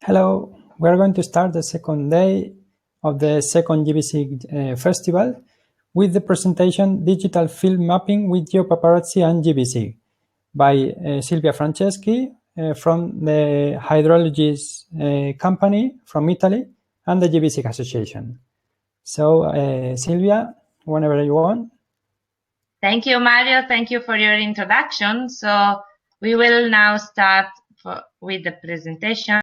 Hello, we are going to start the second day of the second gvSIG festival with the presentation Digital Film Mapping with Geopaparazzi and gvSIG by Silvia Franceschi from the Hydrologist company from Italy and the gvSIG Association. So Silvia, whenever you want. Thank you, Mario. Thank you for your introduction. So we will now start with the presentation.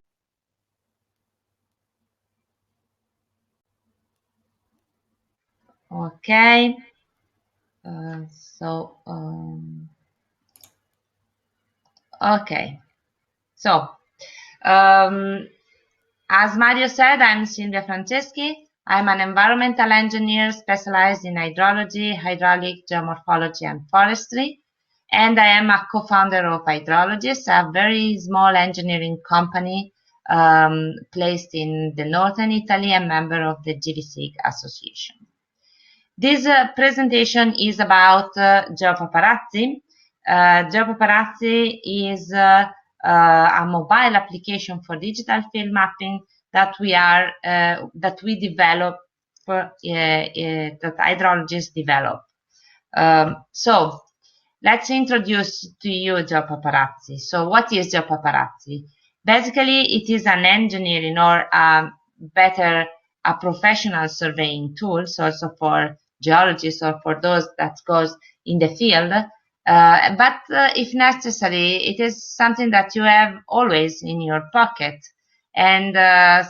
Okay. Okay. So, as Mario said, I'm Silvia Franceschi. I'm an environmental engineer specialized in hydrology, hydraulic, geomorphology, and forestry. And I am a co-founder of Hydrologist, a very small engineering company placed in the northern Italy and member of the gvSIG Association. This presentation is about Geopaparazzi. Geopaparazzi is a mobile application for digital field mapping that we develop that hydrologists develop. So let's introduce to you Geopaparazzi. So what is Geopaparazzi? Basically, it is an engineering or a professional surveying tool, also for geologists or for those that goes in the field. But if necessary, it is something that you have always in your pocket and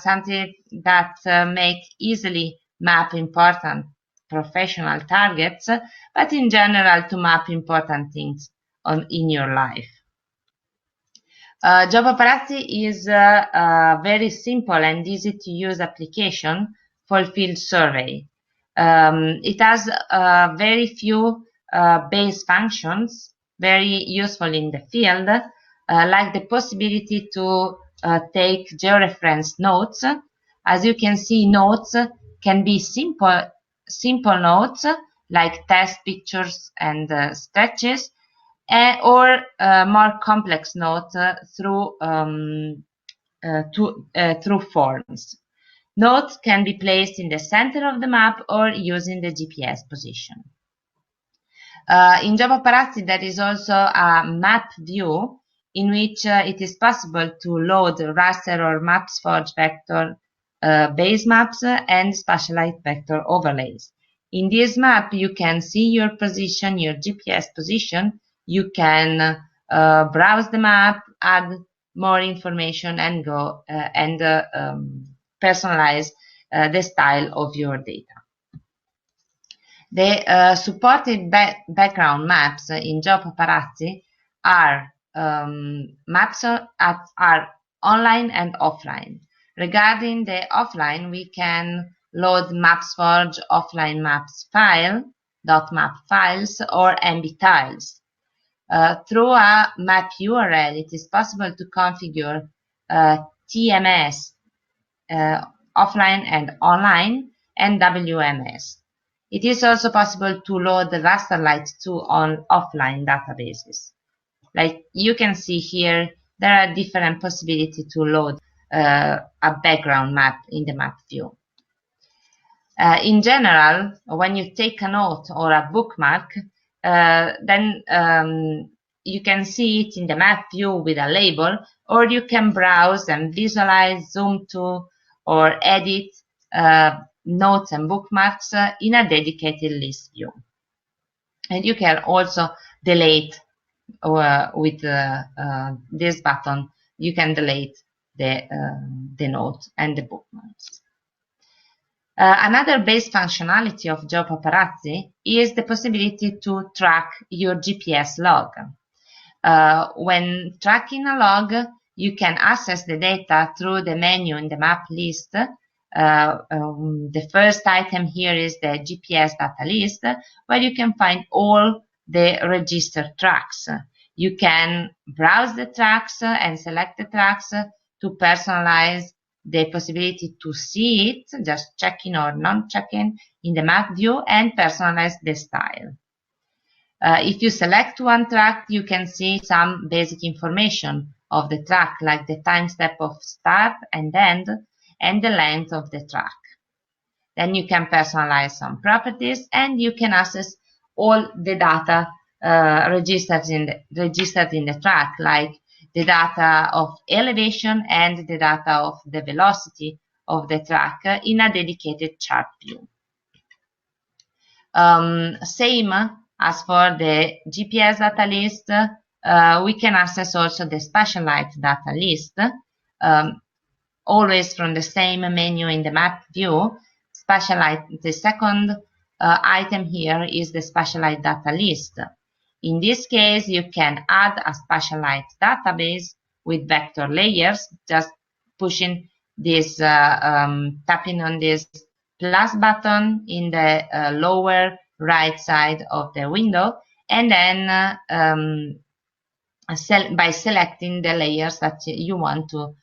something that make easily map important professional targets, but in general to map important things in your life. Geopaparazzi is a very simple and easy to use application for field survey. It has very few base functions, very useful in the field, like the possibility to take georeference notes. As you can see, notes can be simple notes like test pictures and sketches, or more complex notes through forms. Notes can be placed in the center of the map or using the GPS position. In Geopaparazzi, there is also a map view in which it is possible to load raster or MapsForge vector base maps and spatialized vector overlays. In this map, you can see your position, your GPS position. You can browse the map, add more information, and go and personalize the style of your data. The supported background maps in Geopaparazzi are maps are online and offline. Regarding the offline, we can load MapsForge offline maps file, .map files, or MB tiles. Through a map URL, it is possible to configure TMS offline and online, and WMS. It is also possible to load the rasterlight too on offline databases. Like you can see here, there are different possibilities to load a background map in the map view. In general, when you take a note or a bookmark, then you can see it in the map view with a label, or you can browse and visualize, zoom to, or edit notes and bookmarks in a dedicated list view. And you can also delete with this button. You can delete the note and the bookmarks. Another base functionality of Geopaparazzi is the possibility to track your GPS log. When tracking a log, you can access the data through the menu in the map list. The first item here is the GPS data list, where you can find all the registered tracks. You can browse the tracks and select the tracks to personalize the possibility to see it, just checking or non-checking in the map view, and personalize the style. If you select one track, you can see some basic information of the track, like the time step of start and end, and the length of the track. Then you can personalize some properties, and you can access all the data registered in the track, like the data of elevation and the data of the velocity of the track in a dedicated chart view. Same as for the GPS data list, we can access also the specialized data list, always from the same menu in the map view. The second item here is the specialized data list. In this case, you can add a specialized database with vector layers, just pushing this, tapping on this plus button in the lower right side of the window, and then by selecting the layers that you want to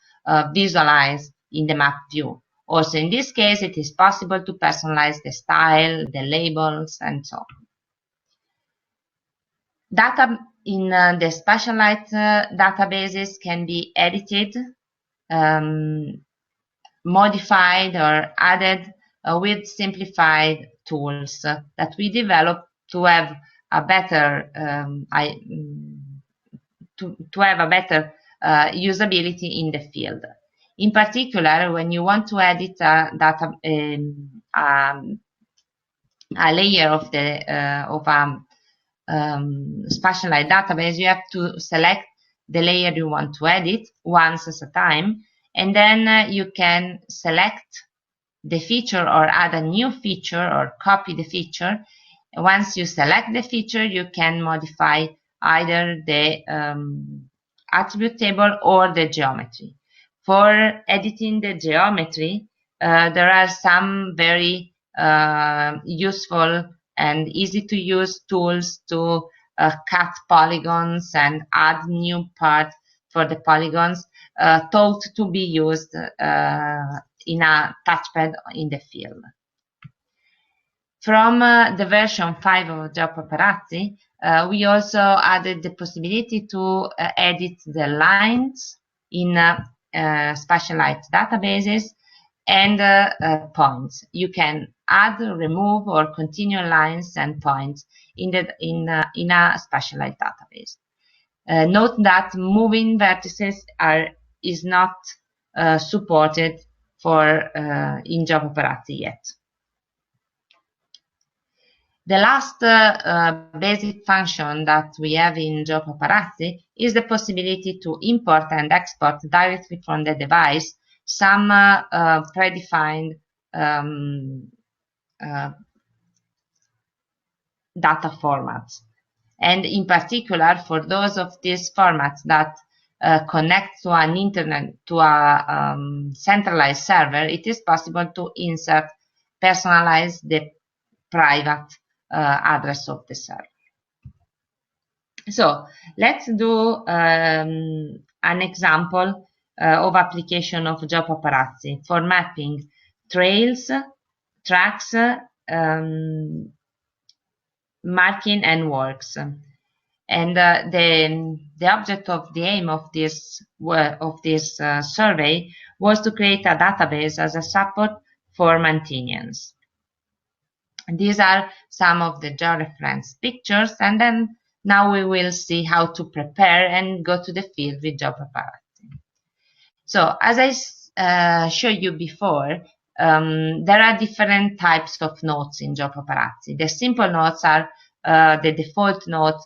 visualize in the map view. Also, in this case, it is possible to personalize the style, the labels, and so on. Data in the specialized databases can be edited, modified, or added with simplified tools that we develop to have a better usability in the field. In particular, when you want to edit a layer of specialized database, you have to select the layer you want to edit once at a time, and then you can select the feature or add a new feature or copy the feature. Once you select the feature, you can modify either the attribute table or the geometry. For editing the geometry, there are some very useful and easy to use tools to cut polygons and add new parts for the polygons, thought to be used in a touchpad in the field. From the version 5 of Geopaparazzi, we also added the possibility to edit the lines in specialized databases and points. You can add, remove, or continue lines and points in a specialized database. Note that moving vertices is not supported in Geopaparazzi yet. The last basic function that we have in Geopaparazzi is the possibility to import and export directly from the device some predefined data formats. And in particular, for those of these formats that connect to a centralized server, it is possible to personalize the private address of the server. So let's do an example of application of Geopaparazzi for mapping trails, tracks, marking, and works. And the object of the aim of this survey was to create a database as a support for maintenance. These are some of the georeference pictures, and then now we will see how to prepare and go to the field with Geopaparazzi. So as I showed you before, there are different types of nodes in Geopaparazzi. The simple nodes are the default node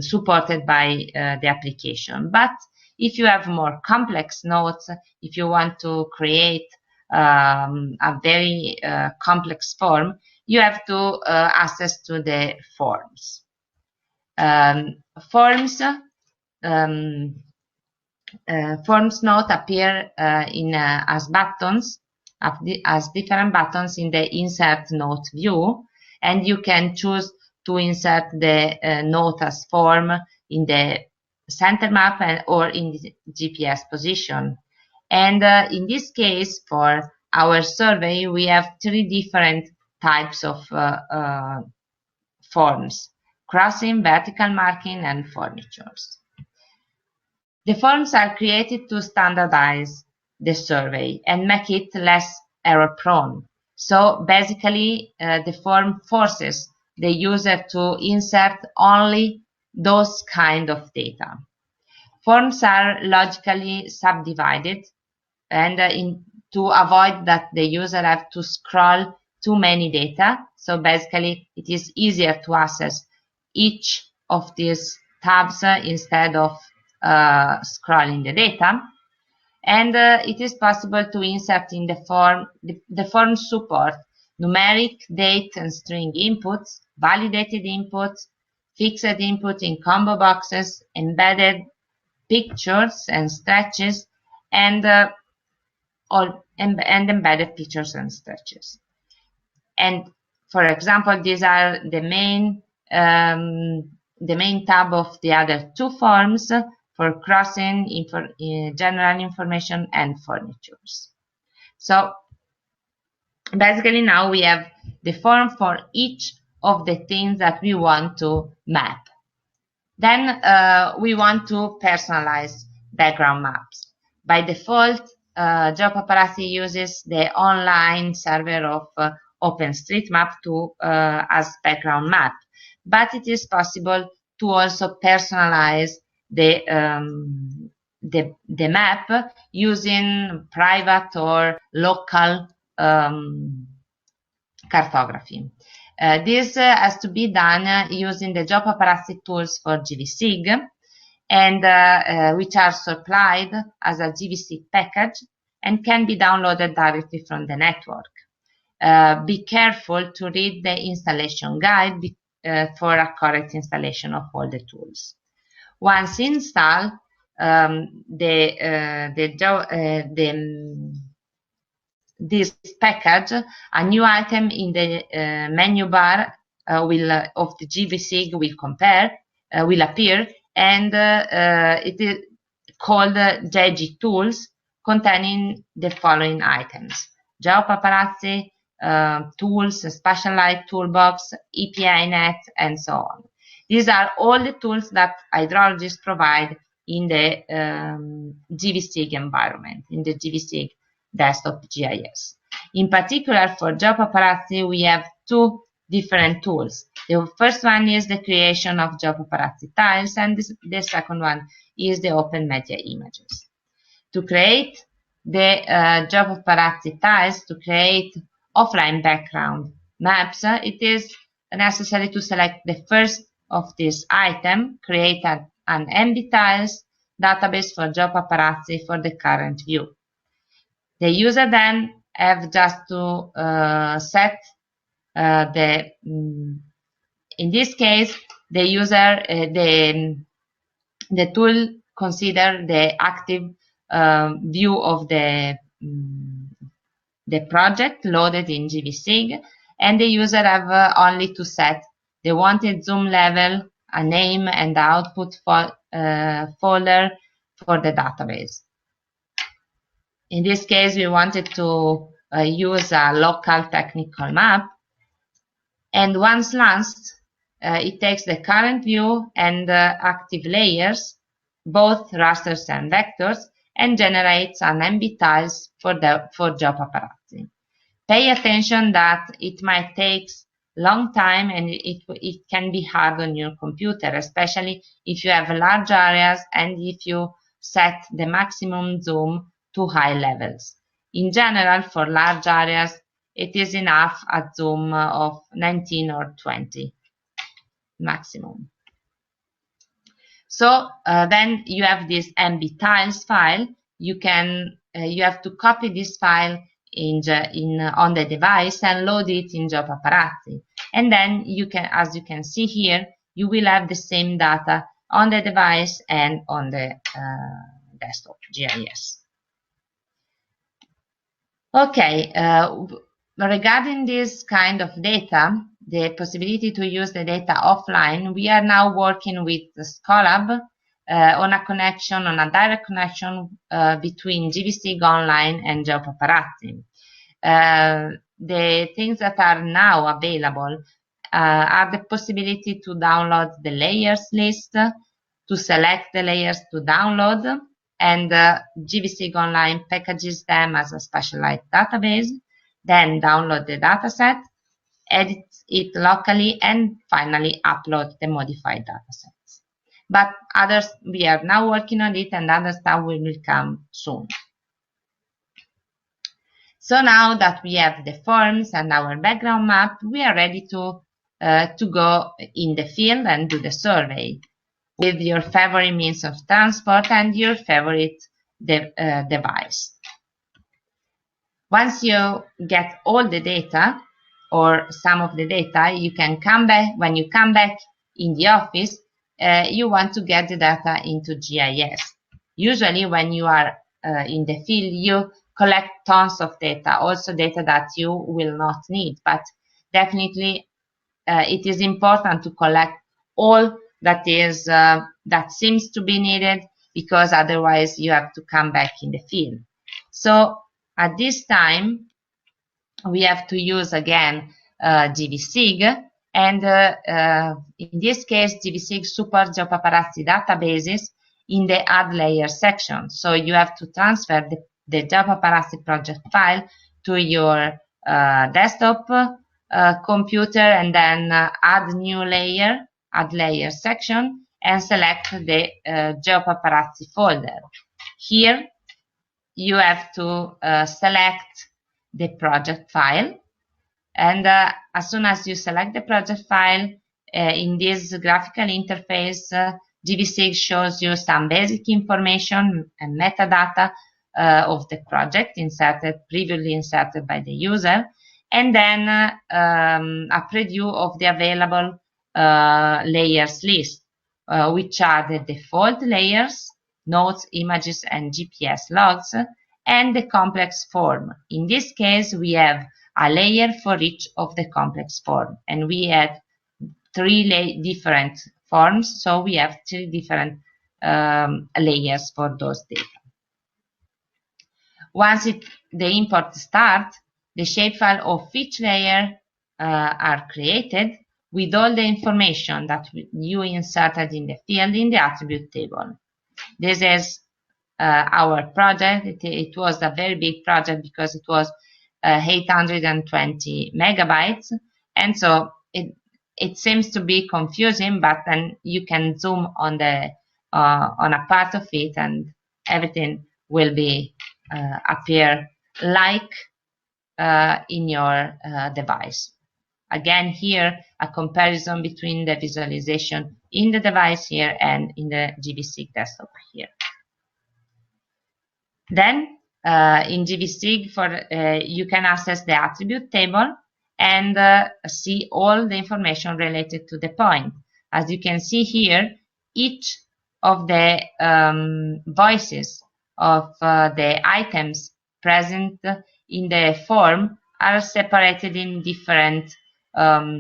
supported by the application. But if you have more complex nodes, if you want to create a very complex form, you have to access to the forms. Forms node appear as buttons, as different buttons in the insert node view, and you can choose to insert the node as form in the center map or in the GPS position. And in this case, for our survey, we have three different types of forms: crossing, vertical marking, and furnitures. The forms are created to standardize the survey and make it less error-prone. So basically, the form forces the user to insert only those kind of data. Forms are logically subdivided, and to avoid that the user have to scroll too many data. So basically, it is easier to access each of these tabs instead of scrolling the data. And it is possible to insert in the form, the form support numeric, date, and string inputs, validated inputs, fixed input in combo boxes, embedded pictures and stretches, and embedded pictures and stretches. And for example, these are the main tab of the other two forms for crossing, general information, and furnitures. So basically now we have the form for each of the things that we want to map. Then we want to personalize background maps. By default, Geopaparazzi uses the online server of OpenStreetMap as background map, but it is possible to also personalize the map using private or local cartography. This has to be done using the Geopaparazzi tools for gvSIG, and which are supplied as a gvSIG package and can be downloaded directly from the network. Be careful to read the installation guide for a correct installation of all the tools. Once installed, this package, a new item in the menu bar of the gvSIG will appear, and it is called GG Tools, containing the following items: Geopaparazzi, tools, Spatial Light Toolbox, EPINet, and so on. These are all the tools that hydrologists provide in the gvSIG environment, in the gvSIG desktop GIS. In particular, for Geopaparazzi, we have two different tools. The first one is the creation of Geopaparazzi tiles, and the second one is the open media images. To create the Geopaparazzi tiles, to create offline background maps, it is necessary to select the first of this item, create an MB tiles database for Geopaparazzi for the current view. The user then have just to set in this case, the user, the tool consider the active view of the project loaded in gvSIG, and the user have only to set the wanted zoom level, a name, and the output folder for the database. In this case, we wanted to use a local technical map, and once launched, it takes the current view and active layers, both rasters and vectors, and generates an MB tiles for Geopaparazzi. Pay attention that it might take long time, and it can be hard on your computer, especially if you have large areas and if you set the maximum zoom to high levels. In general, for large areas, it is enough a zoom of 19 or 20 maximum. So then you have this MB tiles file. You have to copy this file on the device and load it in Geopaparazzi. And then you can, as you can see here, you will have the same data on the device and on the desktop GIS. Okay, regarding this kind of data, the possibility to use the data offline, we are now working with Scholar on a direct connection between gvSIG Online and Geopaparazzi. The things that are now available are the possibility to download the layers list, to select the layers to download, and gvSIG Online packages them as a specialized database, then download the dataset, edit it locally, and finally upload the modified datasets. But others, we are now working on it, and other stuff will come soon. So now that we have the forms and our background map, we are ready to go in the field and do the survey with your favorite means of transport and your favorite device. Once you get all the data or some of the data, you can come back. When you come back in the office, you want to get the data into GIS. Usually when you are in the field, you collect tons of data, also data that you will not need, but definitely it is important to collect all that is that seems to be needed, because otherwise you have to come back in the field. So at this time we have to use again gvSIG, and in this case gvSIG supports Geopaparazzi databases in the add layer section. So you have to transfer the Geopaparazzi project file to your desktop computer, and then add new layer, add layer section, and select the Geopaparazzi folder. Here you have to select the project file, and as soon as you select the project file, in this graphical interface, gvSIG shows you some basic information and metadata of the project previously inserted by the user, and then a preview of the available layers list, which are the default layers, nodes, images, and GPS logs, and the complex form. In this case, we have a layer for each of the complex form, and we had three different forms, so we have three different layers for those data. Once the import starts, the shapefile of each layer are created with all the information that you inserted in the field in the attribute table. This is our project. It was a very big project because it was 820 megabytes, and so it seems to be confusing, but then you can zoom on a part of it and everything will be appear like in your device. Again, here a comparison between the visualization in the device here and in the gvSIG desktop here. Then in gvSIG you can access the attribute table and see all the information related to the point. As you can see here, each of the voices of the items present in the form are separated in different as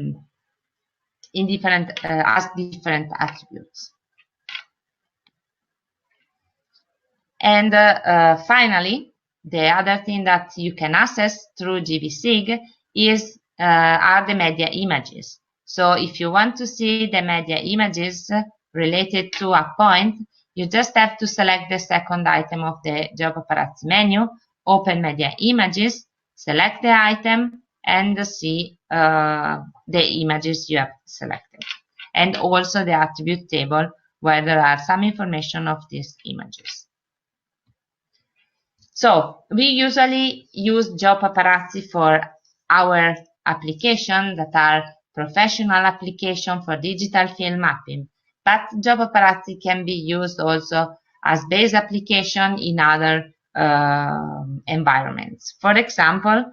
different attributes. And finally, the other thing that you can access through gvSIG are the media images. So if you want to see the media images related to a point, you just have to select the second item of the Geopaparazzi menu, open media images, select the item, and see the images you have selected. And also the attribute table where there are some information of these images. So we usually use Geopaparazzi for our application that are professional application for digital field mapping, but Geopaparazzi can be used also as base application in other environments. For example,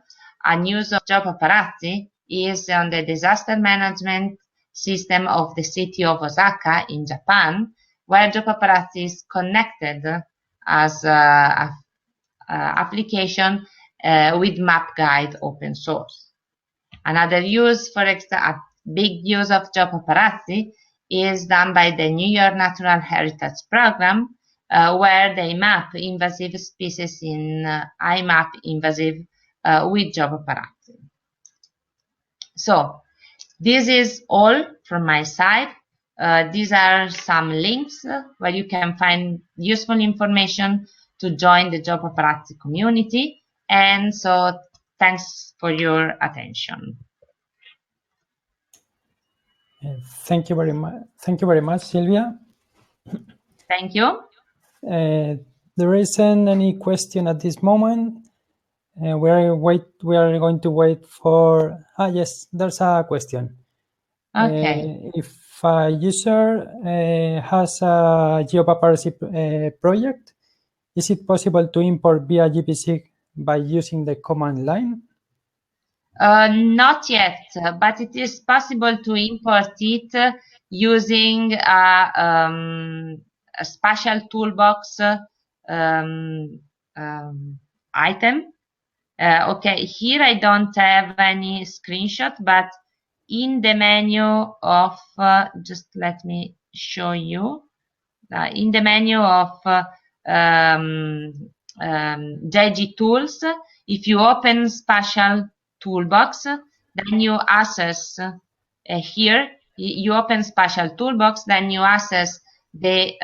a use of Geopaparazzi is on the disaster management system of the city of Osaka in Japan, where Geopaparazzi is connected as a application with MapGuide open source. Another use, for example, a big use of Geopaparazzi is done by the New York Natural Heritage Program, where they map invasive species in IMAP invasive with Geopaparazzi. So This is all from my side. These are some links where you can find useful information to join the Geopaparazzi community. And so thanks for your attention. Thank you very much. Thank you very much, Silvia. Thank you. There isn't any question at this moment. We are going to wait for. Yes, there's a question. Okay. If a user has a Geopaparazzi project, is it possible to import via gvSIG by using the command line? Not yet, but it is possible to import it using a spatial toolbox item. Okay, here I don't have any screenshot, but in the menu of, just let me show you, in the menu of JG Tools, if you open Spatial Toolbox, then you access here, you open Spatial Toolbox, then you access the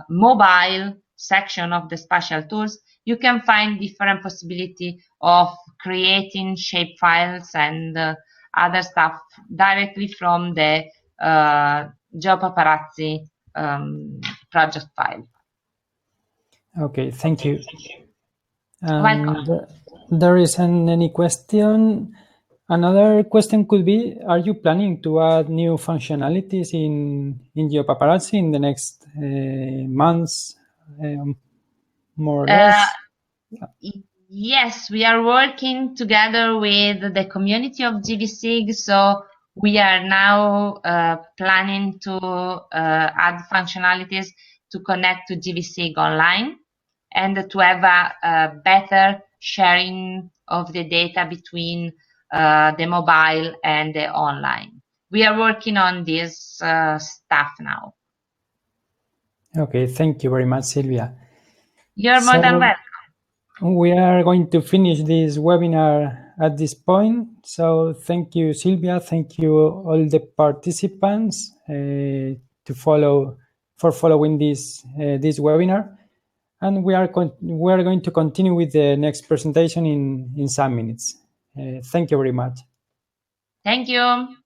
mobile section of the Spatial Tools. You can find different possibility of creating shape files and other stuff directly from the Geopaparazzi project file. Okay, thank you. Welcome. There isn't any question. Another question could be, are you planning to add new functionalities in Geopaparazzi in the next months, more or less? Yes, we are working together with the community of gvSIG, so we are now planning to add functionalities to connect to gvSIG online and to have a better sharing of the data between the mobile and the online. We are working on this stuff now. Okay, thank you very much, Silvia. You're more than welcome. We are going to finish this webinar at this point. So thank you, Silvia. Thank you all the participants for following this webinar. And we are going to continue with the next presentation in some minutes. Thank you very much. Thank you.